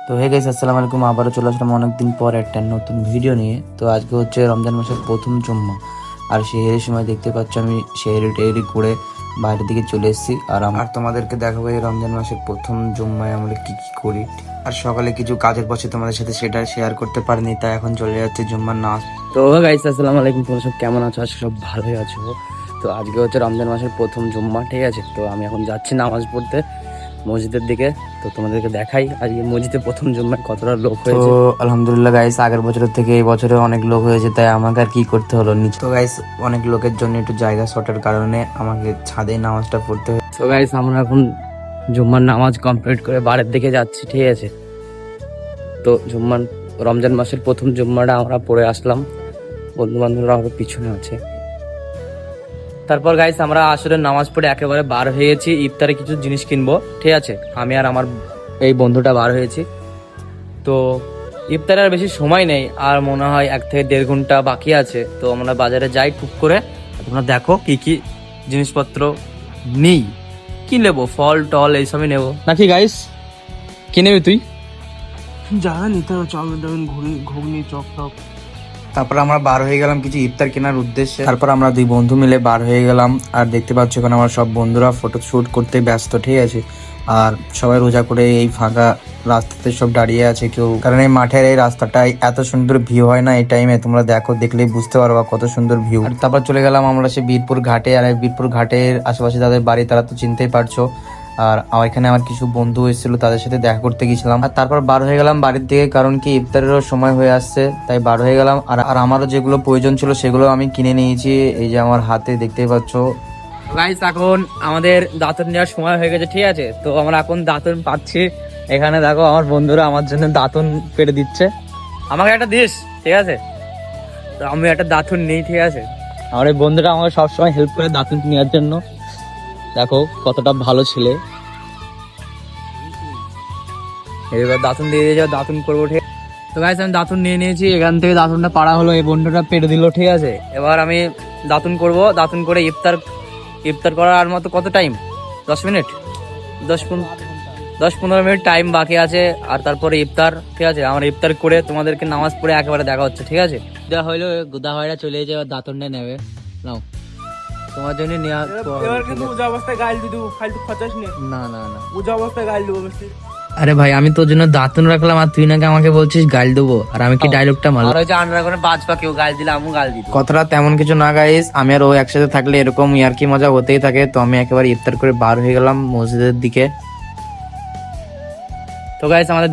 তো hey guys, আসসালামু আলাইকুম। আবারও চলে আসলাম অনেকদিন পর একটা নতুন ভিডিও নিয়ে। তো আজকে হচ্ছে রমজান মাসের প্রথম জুম্মা, আর সেহেরির সময় দেখতে পাচ্ছ আমি সেহেরি টেহেরি করে বাইরের দিকে চলে এসেছি। আর তোমাদেরকে দেখাবো এই রমজান মাসের প্রথম জুম্মায় আমরা কি কি করি। আর সকালে কিছু কাজের বসে তোমাদের সাথে সেটা শেয়ার করতে পারিনি, তাই এখন চলে যাচ্ছে জুম্মার নাচ। তো গাইস, আসসালামু আলাইকুম। তোমরা সব কেমন আছো? আজকে সব ভালোই আছো? তো আজকে হচ্ছে রমজান মাসের প্রথম জুম্মা, ঠিক আছে? তো আমি এখন যাচ্ছি নামাজ পড়তে মসজিদের দিকে। তো তোমাদেরকে দেখাই আজকে মসজিদে প্রথম জুম্মায় কতটা লোক হয়েছে। তো আলহামদুলিল্লাহ গাইস, আগের বছরের থেকে এই বছরে অনেক লোক হয়েছে, তাই আমাকে আর কি করতে হলো, নিচে তো গাইস অনেক লোকের জন্য একটু জায়গা শর্টের কারণে আমাকে ছাদে নামাজটা পড়তে হয়। তো গাইস, আমরা এখন জুম্মার নামাজ কমপ্লিট করে বাড়ির দিকে যাচ্ছি, ঠিক আছে? তো জুম্মার রমজান মাসের প্রথম জুম্মাটা আমরা পড়ে আসলাম, বন্ধু বান্ধবরা হবে পিছনে আছে। তারপর গাইস আমরা আসলে নামাজ পড়ে একেবারে বার হয়েছি ইফতারে কিছু জিনিস কিনবো, ঠিক আছে? আমি আর আমার এই বন্ধুটা বার হয়েছি। তো ইফতারে আর বেশি সময় নেই, আর মনে হয় 1 থেকে 1.5 ঘন্টা বাকি আছে। তো আমরা বাজারে যাই টুক করে। তোমরা দেখো কি কি জিনিসপত্র নেই, কি নেবো, ফল টল এইসবই নেবো নাকি গাইস? কি নেবি তুই? যা নিতে হবে, চাউমিন টাউমিন ঘুগনি চপ টপ। তারপর আমরা বার হয়ে গেলাম কিছু ইফতার কেনার উদ্দেশ্যে। তারপর আমরা 2 বন্ধু মিলে বার হয়ে গেলাম। আর দেখতে পাচ্ছ এখানে আমার সব বন্ধুরা ফটো শুট করতে ব্যস্ত, ঠিক আছে? আর সবাই রোজা করে এই ফাঁকা রাস্তাতে সব দাঁড়িয়ে আছে কেউ, কারণ এই মাঠের এই রাস্তাটায় এত সুন্দর ভিউ হয় না এই টাইমে। তোমরা দেখো, দেখলেই বুঝতে পারবা কত সুন্দর ভিউ। আর তারপর চলে গেলাম আমরা সে বীরপুর ঘাটে। আর এই বীরপুর ঘাটের আশেপাশে যাদের বাড়ি তারা তো চিনতেই পারছো। আর এখানে আমার কিছু বন্ধু এসেছিল, তাদের সাথে দেখা করতে গেছিলাম। আর তারপর বার হয়ে গেলাম বাড়ির দিকে, কারণ কি ইফতারেরও সময় হয়ে আসছে, তাই বার হয়ে গেলাম। আর আমারও যেগুলো প্রয়োজন ছিল সেগুলো আমি কিনে নিয়েছি, এই যে আমার হাতে দেখতেই পাচ্ছ। গাইস, এখন আমাদের দাঁতন নেওয়ার সময় হয়ে গেছে, ঠিক আছে? তো আমরা এখন দাঁতন পাচ্ছি। এখানে দেখো আমার বন্ধুরা আমার জন্য দাঁতন পেড়ে দিচ্ছে। আমাকে একটা দিস, ঠিক আছে? তো আমি একটা দাঁতন নেই, ঠিক আছে? আমার এই বন্ধুরা আমাকে সবসময় হেল্প করে দাঁতন নেওয়ার জন্য। দেখো কতটা ভালো ছেলে। এবার দাঁতন দিয়ে দিয়ে দাঁতন করবো, ঠিক? তো গাইস, আমি দাঁতন নিয়ে নিয়েছি। এখান থেকে দাঁতনটা পাড়া হলো, এই বন্ধুটা পেড়ে দিল, ঠিক আছে? এবার আমি দাঁতন করব। দাঁতন করে ইফতার করার আর মতো কত টাইম? 10 মিনিট, 10-15 মিনিট টাইম বাকি আছে। আর তারপরে ইফতার, ঠিক আছে? আমার ইফতার করে তোমাদেরকে নামাজ পড়ে একেবারে দেখা হচ্ছে, ঠিক আছে? যা হইলো গুদা হয়রা চলে যাবে, এবার দাঁতনটা নেবে নাও তোমার জন্য নেওয়া। এবার কিন্তু উজা অবস্থায় গাইল দিয়ে দেবো, ফালতু খচাস নে। না না না, উজা অবস্থায় গাইল দেবো বেশি। আরে ভাই, আমি তোর জন্য দাঁতন রাখলাম আর তুই নাকি আমাকে বলছিস গাল দেবো। আর আমি কি ডায়লগটা মারলাম? আর ওই যে আন্ডার করে বাজপা কেউ গাল দিলে আমি গাল দিই। কথাটা তেমন কিছু না গাইস, আমি আর ও একসাথে থাকলে এরকম ইয়ার্কি মজা হতেই থাকে। তো আমি একেবারে ইফতার করে বার হয়ে গেলাম মসজিদের দিকে। তো গাইস, আমাদের